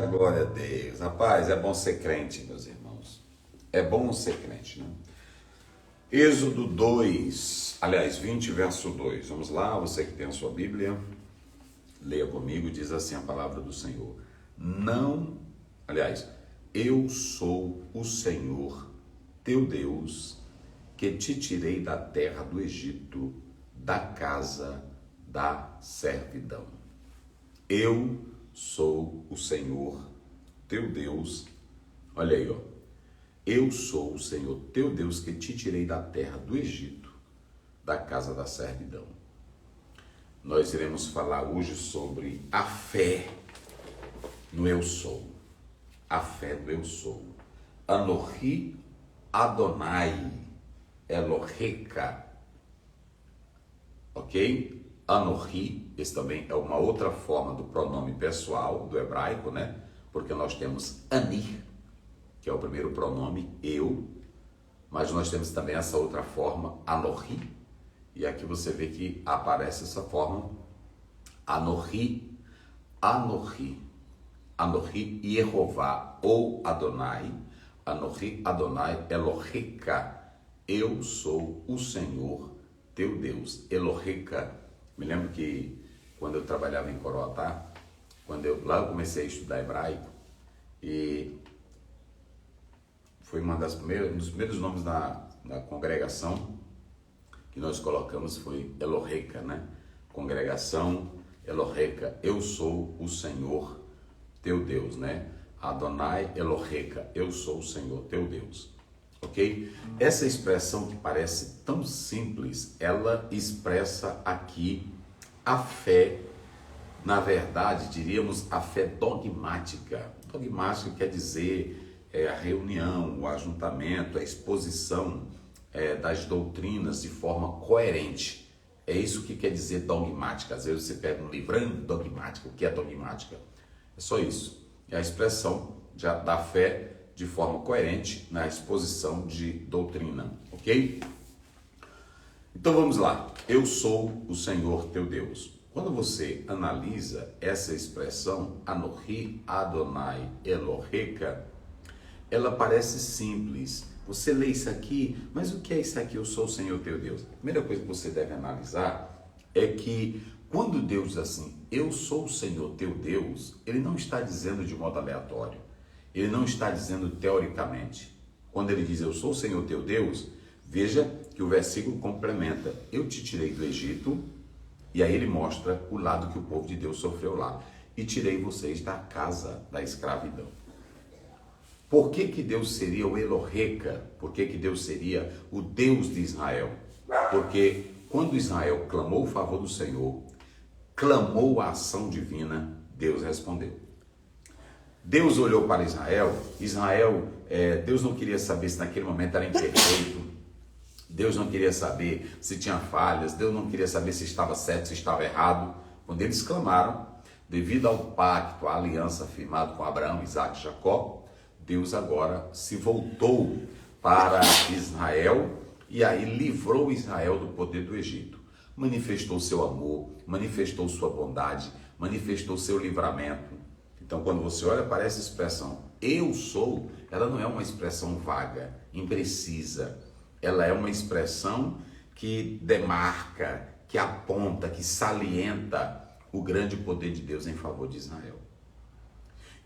Glória a Deus. Rapaz, é bom ser crente, meus irmãos. É bom ser crente, né? Êxodo 2, aliás, 20, verso 2. Vamos lá, você que tem a sua Bíblia, leia comigo, diz assim a palavra do Senhor. Não, aliás, eu sou o Senhor, teu Deus, que te tirei da terra do Egito, da casa da servidão. Eu sou o Senhor, teu Deus. Olha aí, ó. Eu sou o Senhor, teu Deus, que te tirei da terra do Egito, da casa da servidão. Nós iremos falar hoje sobre a fé no eu sou. A fé do eu sou. Anohi Adonai Eloheka. Ok? Anohi, esse também é uma outra forma do pronome pessoal do hebraico, né? Porque nós temos Ani, que é o primeiro pronome, eu, mas nós temos também essa outra forma, Anohi, e aqui você vê que aparece essa forma, Anohi, Anohi, Anohi Yehová ou Adonai, Anohi Adonai Eloheka, eu sou o Senhor teu Deus, Eloheka. Me lembro que quando eu trabalhava em Coroatá, lá eu comecei a estudar hebraico, e foi um dos primeiros nomes da congregação que nós colocamos foi Eloheka, né? Congregação Eloheka, eu sou o Senhor teu Deus, né? Adonai Eloheka, eu sou o Senhor teu Deus. Ok? Essa expressão que parece tão simples, ela expressa aqui a fé, na verdade, diríamos a fé dogmática. Dogmática quer dizer a reunião, o ajuntamento, a exposição das doutrinas de forma coerente. É isso que quer dizer dogmática. Às vezes você pega um livrão dogmático. O que é dogmática? É só isso. É a expressão da fé de forma coerente na exposição de doutrina, ok? Então vamos lá. Eu sou o Senhor teu Deus. Quando você analisa essa expressão, Anohi Adonai Eloheka, ela parece simples. Você lê isso aqui, mas o que é isso aqui? Eu sou o Senhor teu Deus. A primeira coisa que você deve analisar é que quando Deus diz assim, eu sou o Senhor teu Deus, ele não está dizendo de modo aleatório. Ele não está dizendo teoricamente. Quando ele diz, eu sou o Senhor teu Deus, veja que o versículo complementa, eu te tirei do Egito, e aí ele mostra o lado que o povo de Deus sofreu lá, e tirei vocês da casa da escravidão. Por que que Deus seria o Eloheka? Por que que Deus seria o Deus de Israel? Porque quando Israel clamou o favor do Senhor, clamou a ação divina, Deus respondeu. Deus olhou para Israel, Deus não queria saber se naquele momento era imperfeito, Deus não queria saber se tinha falhas, Deus não queria saber se estava certo, se estava errado. Quando eles clamaram, devido ao pacto, à aliança firmada com Abraão, Isaac e Jacó, Deus agora se voltou para Israel e aí livrou Israel do poder do Egito. Manifestou seu amor, manifestou sua bondade, manifestou seu livramento. Então, quando você olha para essa expressão, eu sou, ela não é uma expressão vaga, imprecisa. Ela é uma expressão que demarca, que aponta, que salienta o grande poder de Deus em favor de Israel.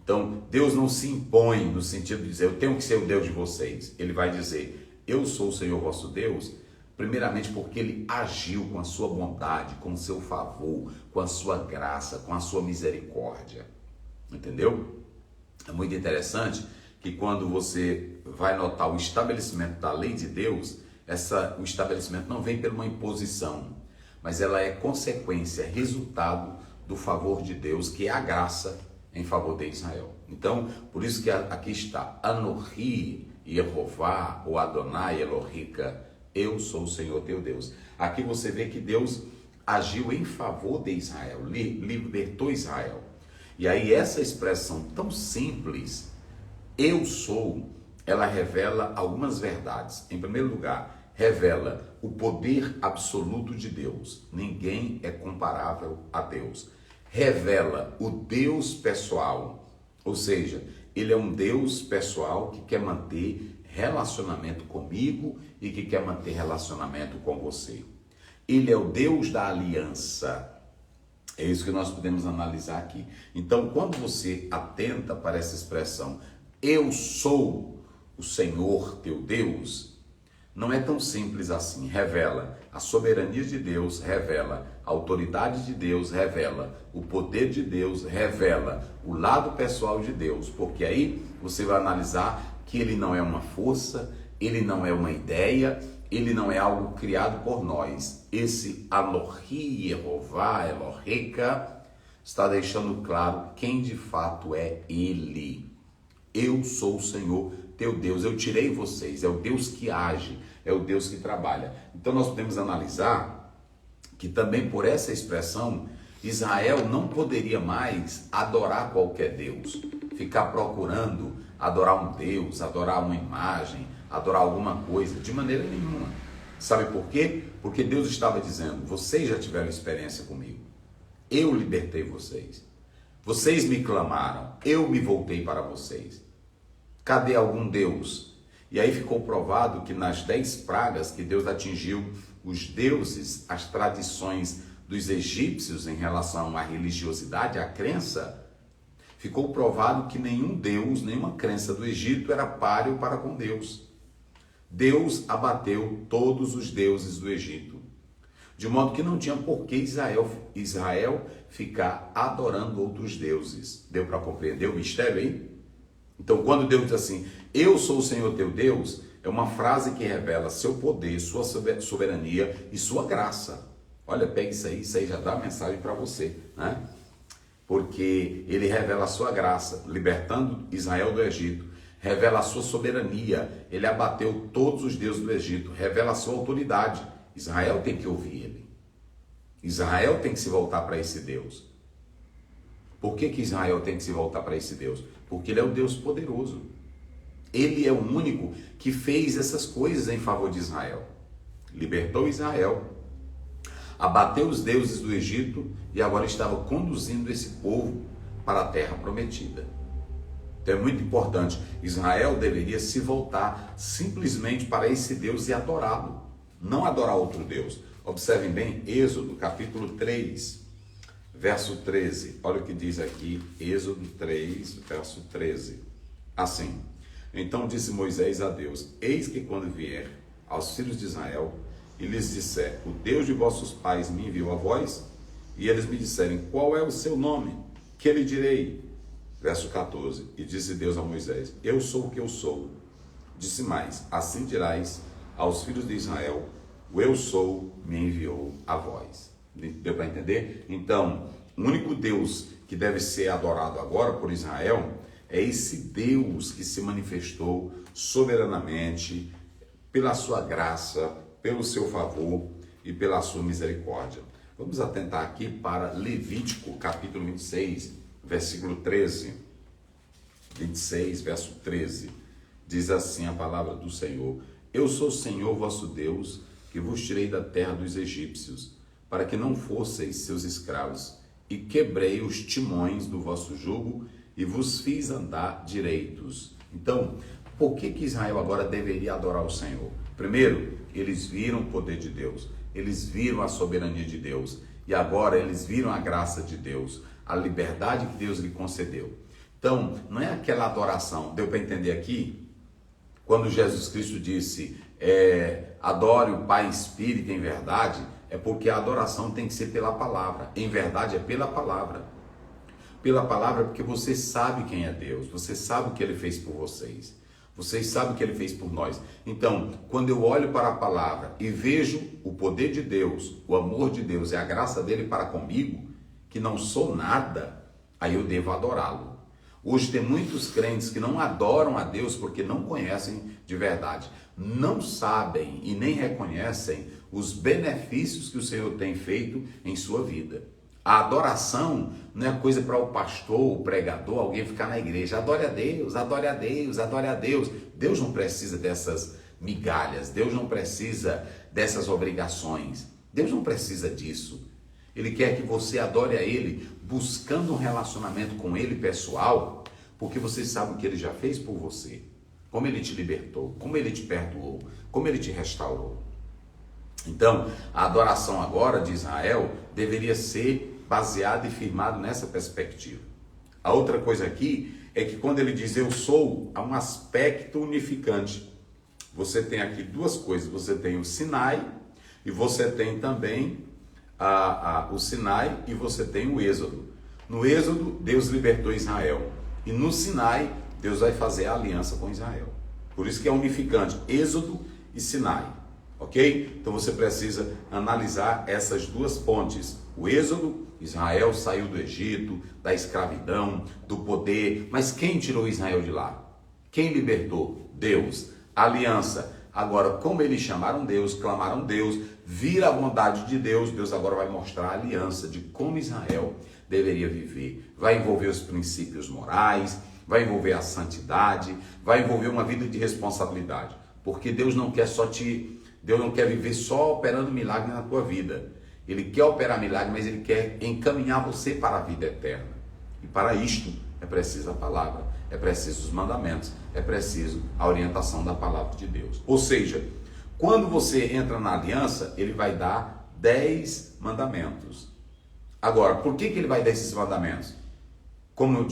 Então, Deus não se impõe no sentido de dizer, eu tenho que ser o Deus de vocês. Ele vai dizer, eu sou o Senhor vosso Deus, primeiramente porque ele agiu com a sua bondade, com o seu favor, com a sua graça, com a sua misericórdia. Entendeu? É muito interessante que quando você vai notar o estabelecimento da lei de Deus, o estabelecimento não vem por uma imposição, mas ela é consequência, resultado do favor de Deus, que é a graça em favor de Israel. Então, por isso que aqui está, Anohi Yehová ou Adonai Eloheka, eu sou o Senhor teu Deus. Aqui você vê que Deus agiu em favor de Israel, libertou Israel. E aí essa expressão tão simples, eu sou, ela revela algumas verdades. Em primeiro lugar, revela o poder absoluto de Deus. Ninguém é comparável a Deus. Revela o Deus pessoal, Ou seja, ele é um Deus pessoal que quer manter relacionamento comigo e que quer manter relacionamento com você. Ele é o Deus da aliança. É isso que nós podemos analisar aqui. Então, quando você atenta para essa expressão, eu sou o Senhor teu Deus, não é tão simples assim. Revela a soberania de Deus, revela a autoridade de Deus, revela o poder de Deus, revela o lado pessoal de Deus, porque aí você vai analisar que ele não é uma força, ele não é uma ideia, ele não é algo criado por nós. Esse Anohi Yehová, Eloheka, está deixando claro quem de fato é ele. Eu sou o Senhor teu Deus, eu tirei vocês, é o Deus que age, é o Deus que trabalha. Então nós podemos analisar que também por essa expressão, Israel não poderia mais adorar qualquer Deus, ficar procurando adorar um Deus, adorar uma imagem, adorar alguma coisa, de maneira nenhuma. Sabe por quê? Porque Deus estava dizendo, vocês já tiveram experiência comigo, eu libertei vocês, vocês me clamaram, eu me voltei para vocês. Cadê algum Deus? E aí ficou provado que nas 10 pragas que Deus atingiu os deuses, as tradições dos egípcios em relação à religiosidade, à crença, ficou provado que nenhum Deus, nenhuma crença do Egito era páreo para com Deus. Deus abateu todos os deuses do Egito, de modo que não tinha por que Israel ficar adorando outros deuses. Deu para compreender o mistério aí? Então, quando Deus diz assim, eu sou o Senhor teu Deus, é uma frase que revela seu poder, sua soberania e sua graça. Olha, pega isso aí já dá a mensagem para você, né? Porque ele revela a sua graça, libertando Israel do Egito, revela a sua soberania, ele abateu todos os deuses do Egito, revela a sua autoridade. Israel tem que ouvir ele. Israel tem que se voltar para esse Deus. Por que Israel tem que se voltar para esse Deus? Porque ele é o Deus poderoso. Ele é o único que fez essas coisas em favor de Israel. Libertou Israel, abateu os deuses do Egito e agora estava conduzindo esse povo para a terra prometida. Então é muito importante. Israel deveria se voltar simplesmente para esse Deus e adorá-lo, não adorar outro Deus. Observem bem, Êxodo capítulo 3, verso 13. Olha o que diz aqui, Êxodo 3, verso 13. Assim, então disse Moisés a Deus, eis que quando vier aos filhos de Israel e lhes disser, o Deus de vossos pais me enviou a vós, e eles me disserem, qual é o seu nome? Que lhe direi? Verso 14, e disse Deus a Moisés, eu sou o que eu sou. Disse mais, assim dirás aos filhos de Israel, o eu sou me enviou a vós. Deu para entender? Então, o único Deus que deve ser adorado agora por Israel é esse Deus que se manifestou soberanamente pela sua graça, pelo seu favor e pela sua misericórdia. Vamos atentar aqui para Levítico, capítulo 26, versículo 13. 26, verso 13. Diz assim a palavra do Senhor, eu sou o Senhor vosso Deus, que vos tirei da terra dos egípcios, para que não fosseis seus escravos, e quebrei os timões do vosso jugo, e vos fiz andar direitos. Então, por que Israel agora deveria adorar o Senhor? Primeiro, eles viram o poder de Deus, eles viram a soberania de Deus, e agora eles viram a graça de Deus, a liberdade que Deus lhe concedeu. Então, não é aquela adoração, deu para entender aqui? Quando Jesus Cristo disse, adore o Pai em espírito e em verdade, é porque a adoração tem que ser pela palavra, em verdade é pela palavra. Pela palavra porque você sabe quem é Deus, você sabe o que Ele fez por vocês, vocês sabem o que Ele fez por nós. Então, quando eu olho para a palavra e vejo o poder de Deus, o amor de Deus e a graça dele para comigo, que não sou nada, aí eu devo adorá-lo. Hoje tem muitos crentes que não adoram a Deus porque não conhecem de verdade, não sabem e nem reconhecem os benefícios que o Senhor tem feito em sua vida. A adoração não é coisa para o pastor, o pregador, alguém ficar na igreja. Adore a Deus, adore a Deus, adore a Deus. Deus não precisa dessas migalhas, Deus não precisa dessas obrigações, Deus não precisa disso. Ele quer que você adore a Ele, buscando um relacionamento com Ele pessoal, porque você sabe o que ele já fez por você, como ele te libertou, como ele te perdoou, como ele te restaurou. Então, a adoração agora de Israel deveria ser baseada e firmada nessa perspectiva. A outra coisa aqui é que quando ele diz eu sou, há um aspecto unificante. Você tem aqui duas coisas, você tem o Sinai e você tem também o Sinai e você tem o Êxodo. No Êxodo, Deus libertou Israel e no Sinai, Deus vai fazer a aliança com Israel. Por isso que é unificante, Êxodo e Sinai. Ok? Então você precisa analisar essas duas pontes. O Êxodo, Israel saiu do Egito, da escravidão, do poder. Mas quem tirou Israel de lá? Quem libertou? Deus. Aliança. Agora, como eles chamaram Deus, clamaram Deus, viram a bondade de Deus, Deus agora vai mostrar a aliança de como Israel deveria viver. Vai envolver os princípios morais, vai envolver a santidade, vai envolver uma vida de responsabilidade. Porque Deus não quer Deus não quer viver só operando milagre na tua vida. Ele quer operar milagre, mas ele quer encaminhar você para a vida eterna. E para isto é preciso a palavra, é preciso os mandamentos, é preciso a orientação da palavra de Deus. Ou seja, quando você entra na aliança, ele vai dar 10 mandamentos. Agora, por que ele vai dar esses mandamentos? Como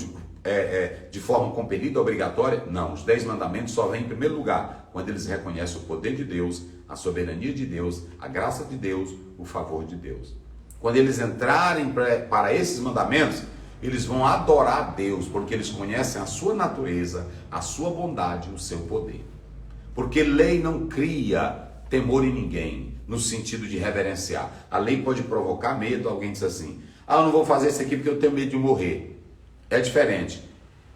de forma compelida, obrigatória? Não, os 10 mandamentos só vêm em primeiro lugar quando eles reconhecem o poder de Deus, a soberania de Deus, a graça de Deus, o favor de Deus. Quando eles entrarem para esses mandamentos, eles vão adorar a Deus, porque eles conhecem a sua natureza, a sua bondade, o seu poder. Porque lei não cria temor em ninguém, no sentido de reverenciar. A lei pode provocar medo, alguém diz assim, eu não vou fazer isso aqui porque eu tenho medo de morrer. É diferente.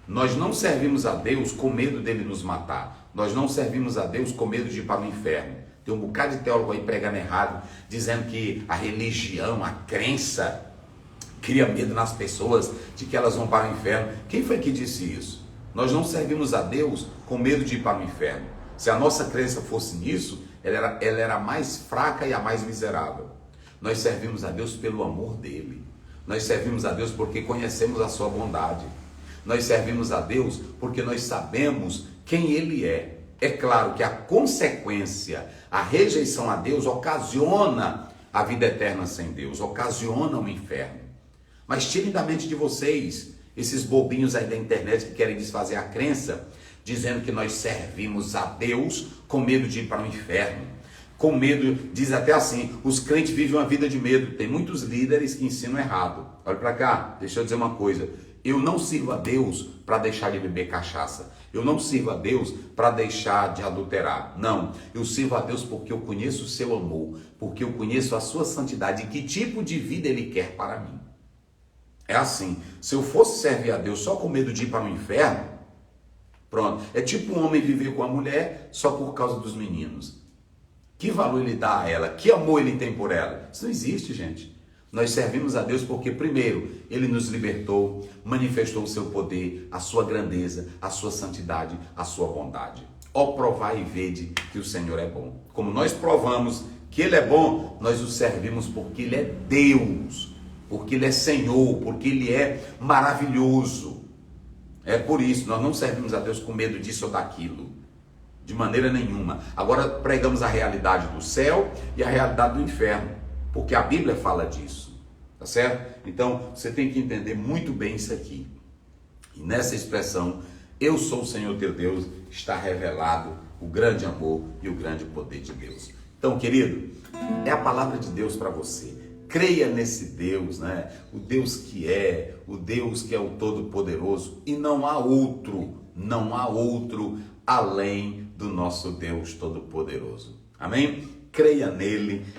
Nós não servimos a Deus com medo dele nos matar. Nós não servimos a Deus com medo de ir para o inferno. Tem um bocado de teólogo aí pregando errado, dizendo que a religião, a crença, cria medo nas pessoas de que elas vão para o inferno. Quem foi que disse isso? Nós não servimos a Deus com medo de ir para o inferno. Se a nossa crença fosse nisso, ela era a mais fraca e a mais miserável. Nós servimos a Deus pelo amor dele. Nós servimos a Deus porque conhecemos a sua bondade. Nós servimos a Deus porque nós sabemos quem ele é. É claro que a consequência, a rejeição a Deus ocasiona a vida eterna sem Deus, ocasiona um inferno. Mas tirem da mente de vocês, esses bobinhos aí da internet que querem desfazer a crença, dizendo que nós servimos a Deus com medo de ir para o inferno. Com medo, diz até assim, os crentes vivem uma vida de medo. Tem muitos líderes que ensinam errado. Olha para cá, deixa eu dizer uma coisa. Eu não sirvo a Deus para deixar de beber cachaça. Eu não sirvo a Deus para deixar de adulterar. Não, eu sirvo a Deus porque eu conheço o seu amor, porque eu conheço a sua santidade e que tipo de vida ele quer para mim. É assim, se eu fosse servir a Deus só com medo de ir para o inferno, pronto, é tipo um homem viver com a mulher só por causa dos meninos. Que valor ele dá a ela? Que amor ele tem por ela? Isso não existe, gente. Nós servimos a Deus porque, primeiro, ele nos libertou, manifestou o seu poder, a sua grandeza, a sua santidade, a sua bondade. Ó, provai e vede que o Senhor é bom. Como nós provamos que ele é bom, nós o servimos porque ele é Deus, porque ele é Senhor, porque ele é maravilhoso. É por isso, nós não servimos a Deus com medo disso ou daquilo. De maneira nenhuma. Agora pregamos a realidade do céu e a realidade do inferno, porque a Bíblia fala disso, tá certo? Então você tem que entender muito bem isso aqui. E nessa expressão, eu sou o Senhor teu Deus, está revelado o grande amor e o grande poder de Deus. Então, querido, é a palavra de Deus para você. Creia nesse Deus, né? O Deus que é o Todo-Poderoso, e não há outro além do nosso Deus Todo-Poderoso. Amém? Creia nele.